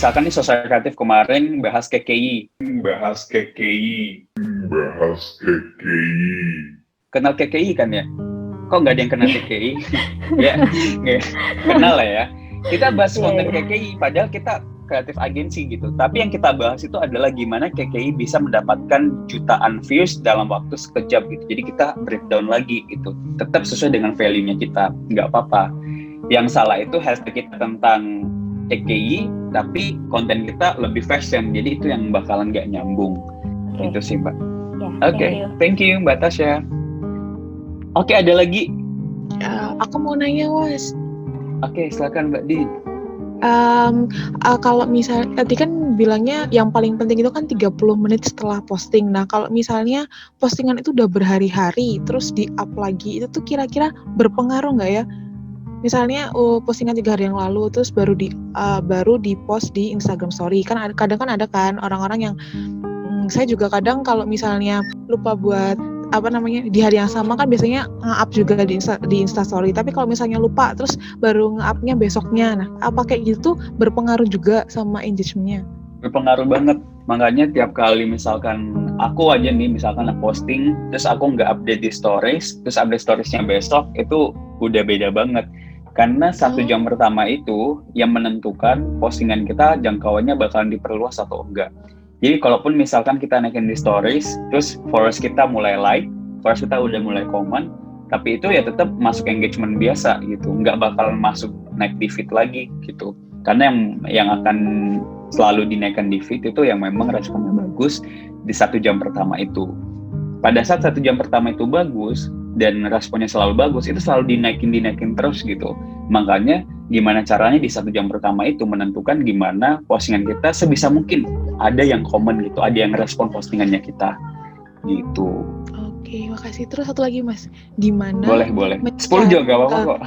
misalkan nih Sosial Kreatif kemarin bahas KKI. Kenal KKI kan ya? Kok nggak ada yang kenal KKI? Ya, nggak kenal lah ya. Kita bahas konten KKI, padahal kita kreatif agensi gitu. Tapi yang kita bahas itu adalah gimana KKI bisa mendapatkan jutaan views dalam waktu sekejap gitu. Jadi kita breakdown lagi gitu. Tetap sesuai dengan value-nya kita, nggak apa-apa. Yang salah itu hashtag kita tentang KKI, tapi konten kita lebih fashion. Jadi itu yang bakalan nggak nyambung. Itu sih Mbak. Oke, thank you Mbak Tasya. Oke, ada lagi? Aku mau nanya, Was. Oke, silakan Mbak Din. Kalau misalnya tadi kan bilangnya yang paling penting itu kan 30 menit setelah posting. Nah, kalau misalnya postingan itu udah berhari-hari terus di-up lagi, itu tuh kira-kira berpengaruh nggak ya? Misalnya postingan 3 hari yang lalu terus baru di post di Instagram Story. Kan kadang kan ada kan orang-orang yang saya juga kadang kalau misalnya lupa buat di hari yang sama kan biasanya nge-up juga di Insta Story. Tapi kalau misalnya lupa terus baru nge-upnya besoknya. Nah, apa kayak gitu berpengaruh juga sama engagement-nya? Berpengaruh banget. Makanya tiap kali misalkan aku aja nih misalkan posting terus aku nggak update di stories, terus update storiesnya besok, itu udah beda banget. Karena 1 jam pertama itu yang menentukan postingan kita jangkauannya bakalan diperluas atau enggak. Jadi kalaupun misalkan kita naikin di stories, terus followers kita mulai like, followers kita udah mulai komen, tapi itu ya tetap masuk engagement biasa gitu, nggak bakalan masuk naik di feed lagi gitu. Karena yang akan selalu dinaikkan di feed itu yang memang responnya bagus di 1 jam pertama itu. Pada saat 1 jam pertama itu bagus dan responnya selalu bagus, itu selalu dinaikin terus gitu. Makanya gimana caranya di 1 jam pertama itu menentukan gimana postingan kita sebisa mungkin ada yang komen gitu, ada yang respon postingannya kita gitu. Oke, makasih. Terus satu lagi Mas, gimana? Boleh. 10 juga gak apa-apa kok.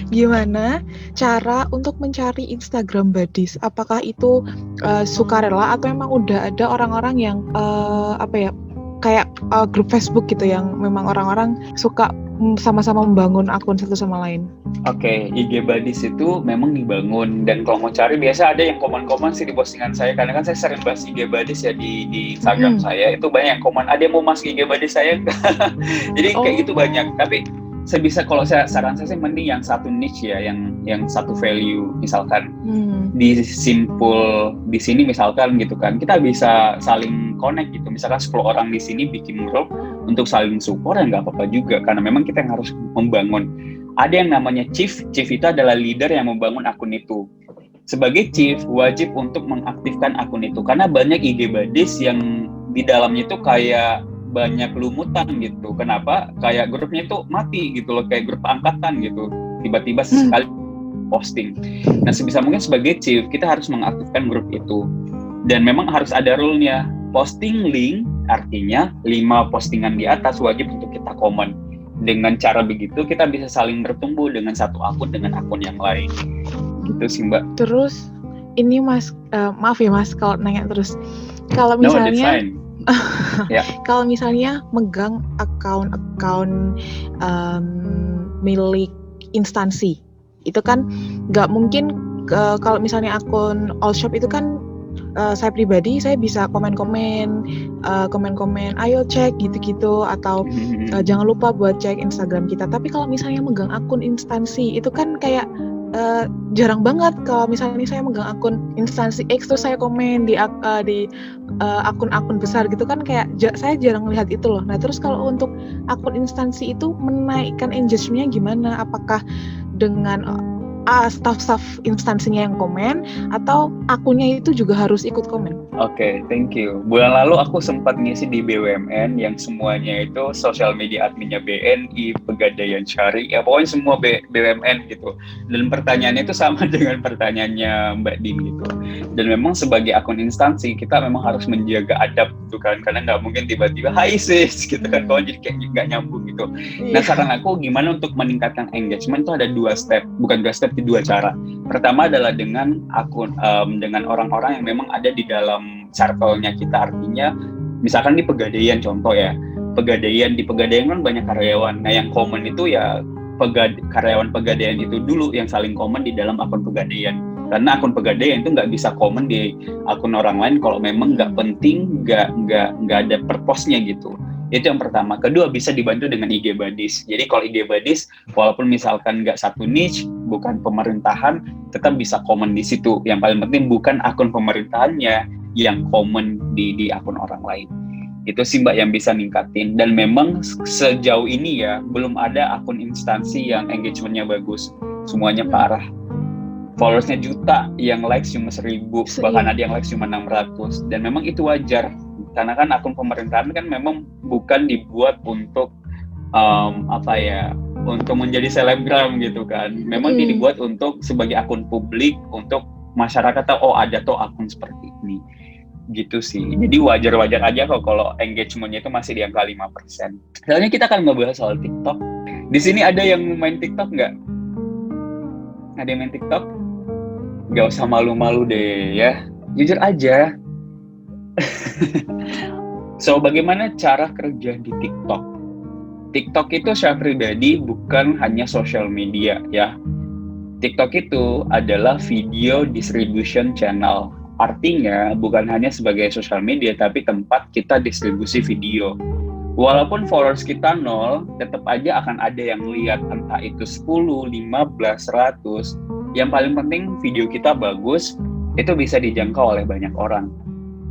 Gimana cara untuk mencari Instagram buddies? Apakah itu sukarela atau memang udah ada orang-orang yang kayak grup Facebook gitu yang memang orang-orang suka sama-sama membangun akun satu sama lain? Oke, IG Buddies itu memang dibangun, dan kalau mau cari biasa ada yang komen-komen sih di postingan saya, karena kan saya sering bahas IG Buddies ya di Instagram saya, itu banyak yang komen, ada yang mau masuk IG Buddies saya. Jadi kayak gitu banyak, tapi sebisa kalau saran saya sih mending yang satu niche ya, yang satu value, misalkan disimpul di sini misalkan gitu kan, kita bisa saling connect gitu, misalkan 10 orang di sini bikin grup untuk saling support, ya nggak apa-apa juga, karena memang kita yang harus membangun. Ada yang namanya chief itu adalah leader yang membangun akun itu. Sebagai chief wajib untuk mengaktifkan akun itu, karena banyak IG Buddies yang di dalamnya itu kayak banyak lumutan gitu. Kenapa? Kayak grupnya itu mati gitu loh, kayak grup angkatan gitu. Tiba-tiba sekali posting. Nah, sebisa mungkin sebagai chief kita harus mengaktifkan grup itu. Dan memang harus ada rule-nya. Posting link artinya 5 postingan di atas wajib untuk kita komen. Dengan cara begitu kita bisa saling bertumbuh dengan satu akun dengan akun yang lain. Gitu sih Mbak. Terus ini Mas, maaf ya Mas kalau nanya terus. Kalau misalnya kalau misalnya megang akun milik instansi, itu kan nggak mungkin kalau misalnya akun all shop itu kan saya pribadi saya bisa komen-komen, ayo cek gitu-gitu, atau jangan lupa buat cek Instagram kita. Tapi kalau misalnya megang akun instansi itu kan kayak jarang banget. Kalau misalnya saya megang akun instansi X terus saya komen di akun-akun besar gitu kan, kayak saya jarang lihat itu loh. Nah terus kalau untuk akun instansi itu menaikkan engagement-nya gimana? Apakah dengan staff instansinya yang komen atau akunnya itu juga harus ikut komen? Oke, thank you. Bulan lalu aku sempat ngisi di BUMN yang semuanya itu sosial media adminnya BNI, Pegadaian Syari, ya pokoknya semua BUMN gitu. Dan pertanyaannya itu sama dengan pertanyaannya Mbak Din gitu. Dan memang sebagai akun instansi kita memang harus menjaga adab gitu kan, karena nggak mungkin tiba-tiba hai sis gitu kan, kalau jadi kayak nggak nyambung gitu. Nah saran aku gimana untuk meningkatkan engagement itu ada 2 step, bukan 2 step, 2 cara. Pertama adalah dengan akun dengan orang-orang yang memang ada di dalam circle-nya kita, artinya misalkan di Pegadaian contoh ya, di Pegadaian kan banyak karyawan. Nah yang komen itu ya karyawan Pegadaian itu dulu yang saling komen di dalam akun Pegadaian. Karena akun Pegadaian itu nggak bisa komen di akun orang lain kalau memang nggak penting, nggak ada purpose-nya gitu. Itu yang pertama. Kedua, bisa dibantu dengan IG Buddies. Jadi kalau IG Buddies, walaupun misalkan nggak satu niche, bukan pemerintahan, tetap bisa komen di situ. Yang paling penting bukan akun pemerintahannya yang komen di akun orang lain. Itu sih Mbak yang bisa ningkatin. Dan memang sejauh ini ya, belum ada akun instansi yang engagement-nya bagus. Semuanya parah. Followersnya juta, yang likes cuma 1.000, bahkan ada yang likes cuma 600. Dan memang itu wajar, karena kan akun pemerintahan kan memang bukan dibuat untuk untuk menjadi selebgram gitu kan. Memang dia dibuat untuk sebagai akun publik, untuk masyarakat tahu, oh ada tuh akun seperti ini. Gitu sih. Jadi wajar-wajar aja kok kalau engagementnya itu masih di angka 5%. Selanjutnya kita akan ngebahas soal TikTok. Di sini ada yang main TikTok nggak? Ada yang main TikTok? Nggak usah malu-malu deh ya. Jujur aja. So, bagaimana cara kerja di TikTok? TikTok itu secara pribadi bukan hanya social media ya. TikTok itu adalah video distribution channel. Artinya bukan hanya sebagai social media, tapi tempat kita distribusi video. Walaupun followers kita 0, tetap aja akan ada yang lihat, entah itu 10, 15, 100. Yang paling penting video kita bagus, itu bisa dijangkau oleh banyak orang.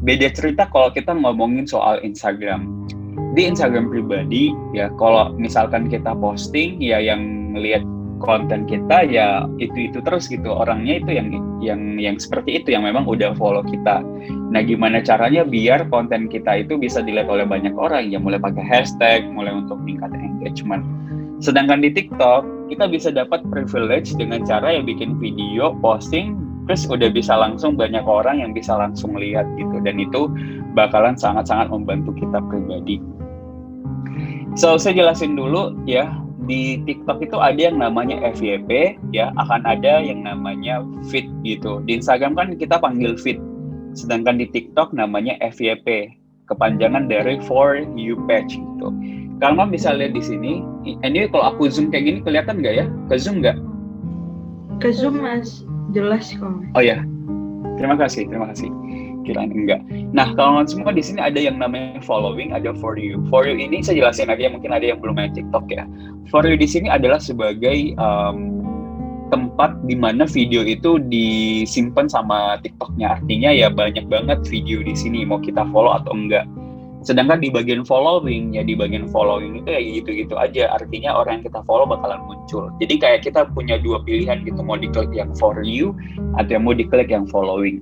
Beda cerita kalau kita ngomongin soal Instagram. Di Instagram pribadi, ya kalau misalkan kita posting, ya yang lihat konten kita ya itu terus gitu, orangnya itu yang seperti itu, yang memang udah follow kita. Nah, gimana caranya biar konten kita itu bisa dilihat oleh banyak orang? Ya mulai pakai hashtag, mulai untuk meningkat engagement. Sedangkan di TikTok kita bisa dapat privilege dengan cara ya bikin video, posting, terus udah bisa langsung banyak orang yang bisa langsung lihat gitu, dan itu bakalan sangat-sangat membantu kita pribadi. So, saya jelasin dulu ya. Di TikTok itu ada yang namanya FYP, ya, akan ada yang namanya feed gitu. Di Instagram kan kita panggil feed, sedangkan di TikTok namanya FYP, kepanjangan dari For You Page gitu. Kalau bisa lihat di sini, ini kalau aku zoom kayak gini kelihatan nggak ya? Ke zoom nggak? Ke zoom Mas, jelas kok. Oh ya, terima kasih. Kirain enggak. Nah, kalau semua di sini ada yang namanya following, ada For You. For You ini saya jelasin aja, mungkin ada yang belum main TikTok ya. For You di sini adalah sebagai tempat di mana video itu disimpan sama TikToknya. Artinya ya banyak banget video di sini, mau kita follow atau enggak. Sedangkan di bagian following, ya di bagian following itu ya gitu-gitu aja. Artinya orang yang kita follow bakalan muncul. Jadi kayak kita punya dua pilihan gitu, mau diklik yang For You atau mau diklik yang following.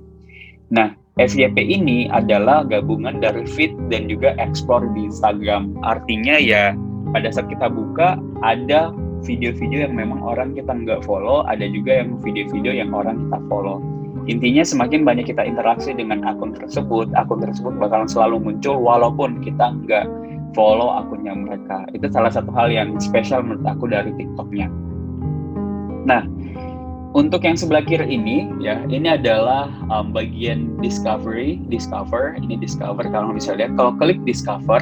Nah, FYP ini adalah gabungan dari feed dan juga explore di Instagram. Artinya ya pada saat kita buka, ada video-video yang memang orang kita nggak follow, ada juga yang video-video yang orang kita follow. Intinya semakin banyak kita interaksi dengan akun tersebut bakalan selalu muncul walaupun kita nggak follow akunnya mereka. Itu salah satu hal yang spesial menurut aku dari TikToknya. Nah, untuk yang sebelah kiri ini, ya, ini adalah bagian discover. Ini discover. Kalau bisa lihat, kalau klik discover,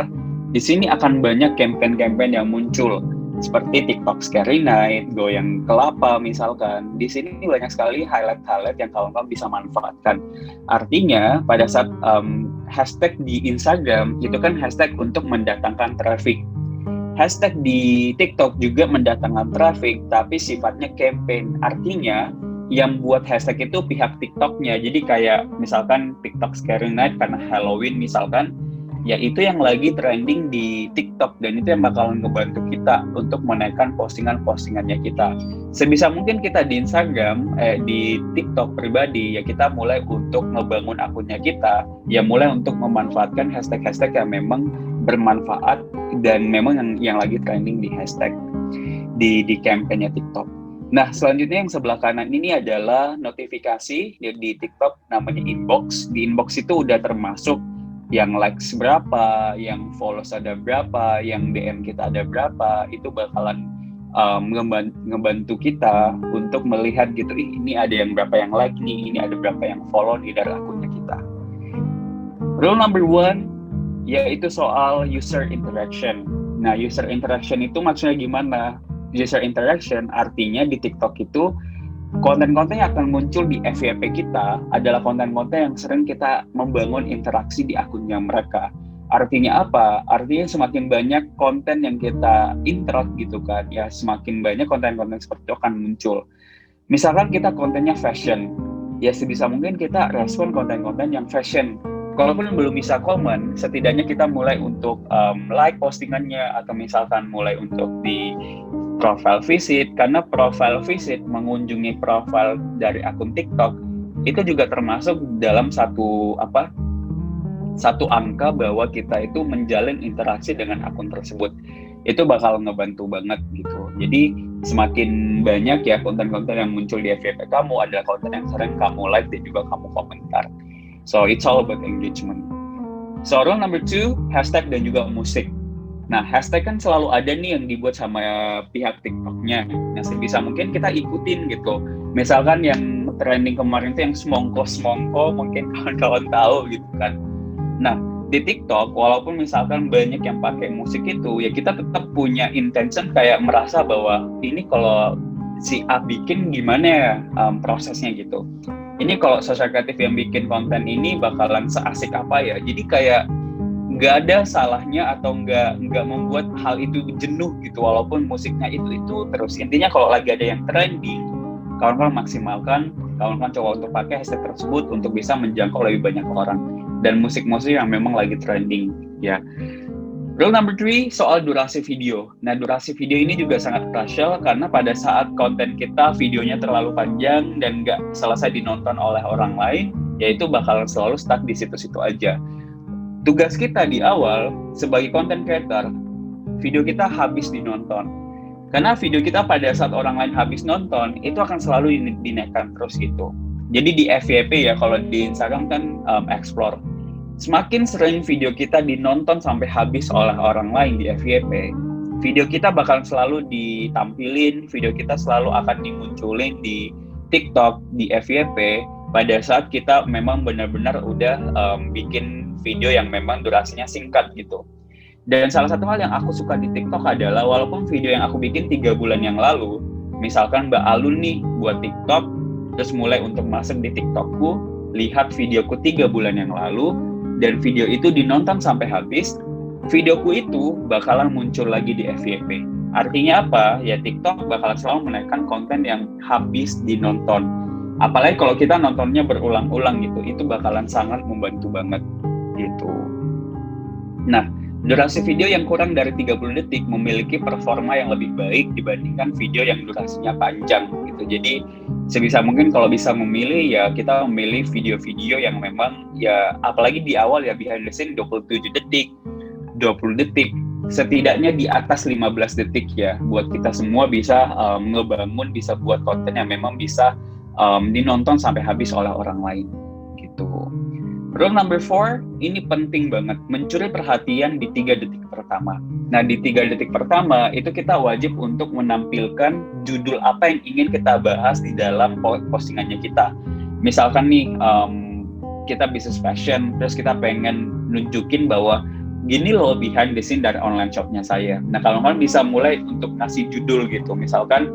di sini akan banyak campaign-campaign yang muncul, seperti TikTok Scary Night, goyang kelapa misalkan. Di sini banyak sekali highlight yang kawan-kawan bisa manfaatkan. Artinya, pada saat hashtag di Instagram itu kan hashtag untuk mendatangkan traffic. Hashtag di TikTok juga mendatangkan traffic, tapi sifatnya campaign. Artinya, yang buat hashtag itu pihak TikToknya. Jadi kayak misalkan TikTok Scary Night karena Halloween misalkan, ya itu yang lagi trending di TikTok, dan itu yang bakalan ngebantu kita untuk menaikkan postingan-postingannya kita. Sebisa mungkin kita di Instagram, di TikTok pribadi, ya kita mulai untuk ngebangun akunnya kita, ya mulai untuk memanfaatkan hashtag-hashtag yang memang bermanfaat dan memang yang lagi trending di hashtag di campaign-nya TikTok. Nah, selanjutnya yang sebelah kanan ini adalah notifikasi di TikTok, namanya inbox. Di inbox itu udah termasuk yang likes berapa, yang follows ada berapa, yang DM kita ada berapa. Itu bakalan ngebantu kita untuk melihat gitu, ini ada yang berapa yang like nih, ini ada berapa yang follow nih dari akunnya kita. Rule number 1 yaitu soal user interaction. Nah, user interaction itu maksudnya gimana? User interaction artinya di TikTok itu konten-konten yang akan muncul di FYP kita adalah konten-konten yang sering kita membangun interaksi di akunnya mereka. Artinya apa? Artinya semakin banyak konten yang kita interact gitu kan, ya semakin banyak konten-konten seperti itu akan muncul. Misalkan kita kontennya fashion, ya sebisa mungkin kita respon konten-konten yang fashion. Kalaupun belum bisa komen, setidaknya kita mulai untuk like postingannya, atau misalkan mulai untuk di profile visit, karena profile visit mengunjungi profile dari akun TikTok itu juga termasuk dalam satu angka bahwa kita itu menjalin interaksi dengan akun tersebut. Itu bakal ngebantu banget gitu. Jadi semakin banyak ya konten-konten yang muncul di FYP kamu adalah konten yang sering kamu like dan juga kamu komentar. So it's all about engagement. So rule number 2, hashtag dan juga musik. Nah, hashtag kan selalu ada nih yang dibuat sama pihak TikToknya. Nah, sebisa mungkin kita ikutin gitu. Misalkan yang trending kemarin itu yang semongko, mungkin kawan-kawan tahu gitu kan. Nah, di TikTok, walaupun misalkan banyak yang pakai musik itu, ya kita tetap punya intention kayak merasa bahwa ini kalau si A bikin gimana ya prosesnya gitu. Ini kalau sosial kreatif yang bikin konten ini bakalan seasik apa ya. Jadi kayak nggak ada salahnya atau nggak membuat hal itu jenuh gitu, walaupun musiknya itu terus. Intinya kalau lagi ada yang trending, kawan-kawan maksimalkan, kawan-kawan coba untuk pakai hashtag tersebut untuk bisa menjangkau lebih banyak orang dan musik-musik yang memang lagi trending ya. Rule number 3, soal durasi video. Nah, durasi video ini juga sangat crucial karena pada saat konten kita videonya terlalu panjang dan nggak selesai dinonton oleh orang lain, yaitu bakalan selalu stuck di situ-situ aja. Tugas kita di awal sebagai content creator, video kita habis dinonton. Karena video kita pada saat orang lain habis nonton, itu akan selalu dinaikkan terus gitu. Jadi di FYP ya, kalau di Instagram kan explore. Semakin sering video kita dinonton sampai habis oleh orang lain di FYP, video kita bakal selalu ditampilin, video kita selalu akan dimunculin di TikTok, di FYP, pada saat kita memang benar-benar udah bikin video yang memang durasinya singkat gitu. Dan salah satu hal yang aku suka di TikTok adalah walaupun video yang aku bikin 3 bulan yang lalu, misalkan Mbak Alun nih buat TikTok, terus mulai untuk masuk di TikTokku, lihat videoku 3 bulan yang lalu, dan video itu dinonton sampai habis, videoku itu bakalan muncul lagi di FYP. Artinya apa? Ya TikTok bakalan selalu menaikkan konten yang habis dinonton. Apalagi kalau kita nontonnya berulang-ulang gitu, itu bakalan sangat membantu banget gitu. Nah, durasi video yang kurang dari 30 detik memiliki performa yang lebih baik dibandingkan video yang durasinya panjang gitu. Jadi sebisa mungkin kalau bisa memilih ya kita memilih video-video yang memang ya apalagi di awal ya behind the scene 27 detik, 20 detik, setidaknya di atas 15 detik ya buat kita semua bisa ngebangun, bisa buat konten yang memang bisa dinonton sampai habis oleh orang lain gitu. Rule number 4, ini penting banget, mencuri perhatian di 3 detik pertama. Nah, di 3 detik pertama, itu kita wajib untuk menampilkan judul apa yang ingin kita bahas di dalam postingannya kita. Misalkan nih, kita bisnis fashion, terus kita pengen nunjukin bahwa gini loh behind the scene dari online shopnya saya. Nah, kalau kalian bisa mulai untuk ngasih judul gitu, misalkan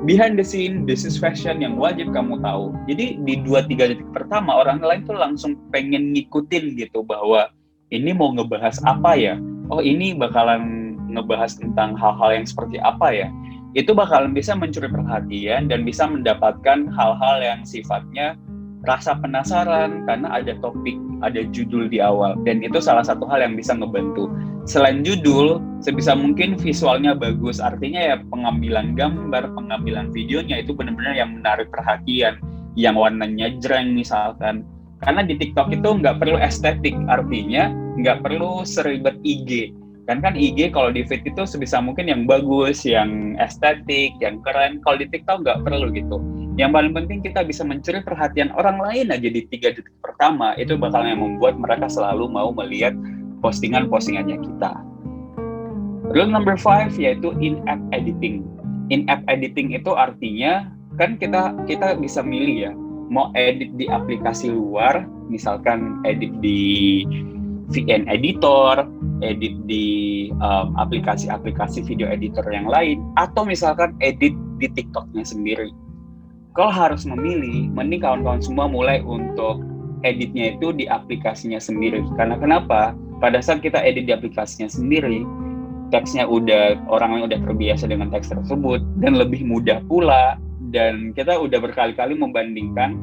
behind the scene business fashion yang wajib kamu tahu. Jadi di 2-3 detik pertama orang lain tuh langsung pengen ngikutin gitu bahwa ini mau ngebahas apa ya? Oh, ini bakalan ngebahas tentang hal-hal yang seperti apa ya? Itu bakalan bisa mencuri perhatian dan bisa mendapatkan hal-hal yang sifatnya rasa penasaran karena ada topik, ada judul di awal, dan itu salah satu hal yang bisa ngebantu. Selain judul, sebisa mungkin visualnya bagus, artinya ya pengambilan gambar, pengambilan videonya itu benar-benar yang menarik perhatian, yang warnanya jreng misalkan. Karena di TikTok itu nggak perlu estetik, artinya nggak perlu seribet IG. Kan IG kalau di feed itu sebisa mungkin yang bagus, yang estetik, yang keren. Kalau di TikTok nggak perlu gitu. Yang paling penting kita bisa mencuri perhatian orang lain aja di 3 detik pertama, itu bakal yang membuat mereka selalu mau melihat postingan-postingannya kita. Rule number 5 yaitu in-app editing. In-app editing itu artinya kan kita bisa milih ya, mau edit di aplikasi luar, misalkan edit di VN editor, edit di aplikasi-aplikasi video editor yang lain, atau misalkan edit di TikToknya sendiri. kalau harus memilih, mending kawan-kawan semua mulai untuk editnya itu di aplikasinya sendiri. Karena kenapa? Pada saat kita edit di aplikasinya sendiri, teksnya orang yang udah terbiasa dengan teks tersebut dan lebih mudah pula, dan kita udah berkali-kali membandingkan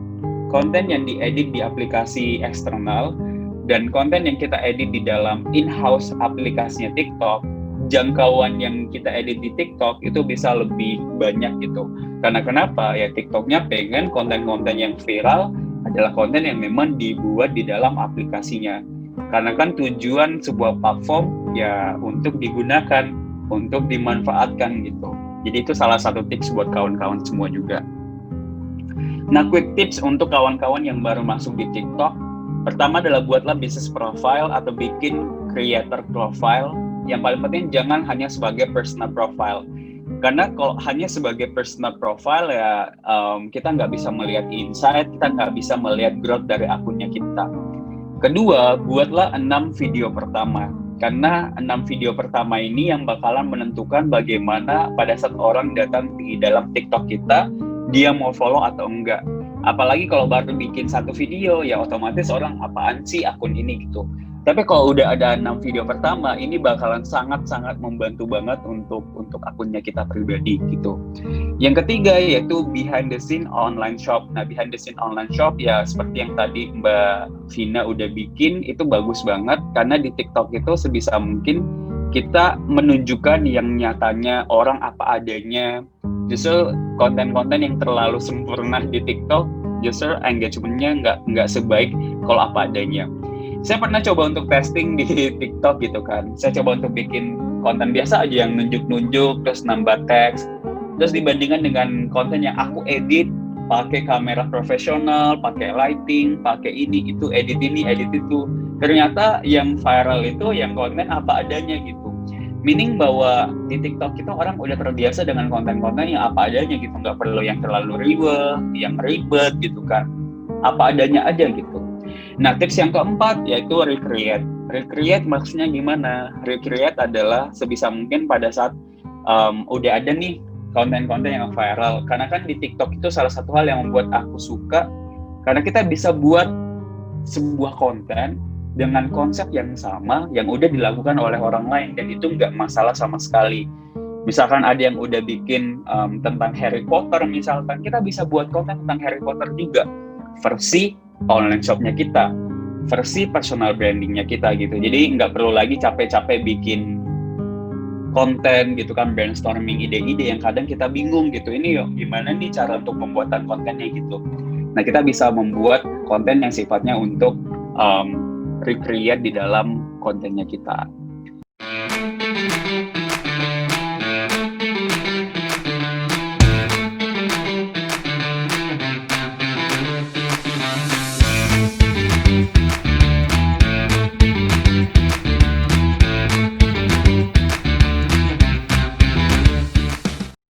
konten yang diedit di aplikasi eksternal dan konten yang kita edit di dalam in-house aplikasinya TikTok. Jangkauan yang kita edit di TikTok itu bisa lebih banyak gitu. Karena kenapa? Ya TikToknya pengen konten-konten yang viral adalah konten yang memang dibuat di dalam aplikasinya. Karena kan tujuan sebuah platform ya untuk digunakan, untuk dimanfaatkan gitu. Jadi itu salah satu tips buat kawan-kawan semua juga. Nah, quick tips untuk kawan-kawan yang baru masuk di TikTok. Pertama adalah buatlah business profile atau bikin creator profile. Yang paling penting jangan hanya sebagai personal profile. Karena kalau hanya sebagai personal profile ya kita nggak bisa melihat insight, kita nggak bisa melihat growth dari akunnya kita. Kedua, buatlah 6 video pertama. Karena 6 video pertama ini yang bakalan menentukan bagaimana pada saat orang datang di dalam TikTok kita, dia mau follow atau enggak. Apalagi kalau baru bikin 1 video, ya otomatis orang apaan sih akun ini gitu. Tapi kalau udah ada 6 video pertama, ini bakalan sangat-sangat membantu banget untuk akunnya kita pribadi gitu. Yang ketiga yaitu behind the scene online shop. Nah, behind the scene online shop ya seperti yang tadi Mbak Vina udah bikin, itu bagus banget karena di TikTok itu sebisa mungkin kita menunjukkan yang nyatanya orang apa adanya. Justru konten-konten yang terlalu sempurna di TikTok, justru engagement-nya nggak sebaik kalau apa adanya. Saya pernah coba untuk testing di TikTok gitu kan. Saya coba untuk bikin konten biasa aja yang nunjuk-nunjuk, terus nambah teks. Terus dibandingkan dengan konten yang aku edit, pakai kamera profesional, pakai lighting, pakai ini, itu, edit ini, edit itu. Ternyata yang viral itu yang konten apa adanya gitu. Meaning bahwa di TikTok kita orang udah terbiasa dengan konten-konten yang apa adanya gitu. Nggak perlu yang terlalu ribet gitu kan. Apa adanya aja gitu. Nah, tips yang keempat yaitu recreate. Recreate maksudnya gimana? Recreate adalah sebisa mungkin pada saat udah ada nih konten-konten yang viral. Karena kan di TikTok itu salah satu hal yang membuat aku suka, karena kita bisa buat sebuah konten dengan konsep yang sama yang udah dilakukan oleh orang lain, dan itu nggak masalah sama sekali. Misalkan ada yang udah bikin tentang Harry Potter misalkan, kita bisa buat konten tentang Harry Potter juga, versi online shopnya kita, versi personal brandingnya kita gitu. Jadi nggak perlu lagi capek-capek bikin konten gitu kan, brainstorming ide-ide yang kadang kita bingung gitu, ini yuk gimana nih cara untuk pembuatan kontennya gitu. Nah, kita bisa membuat konten yang sifatnya untuk recreate di dalam kontennya kita.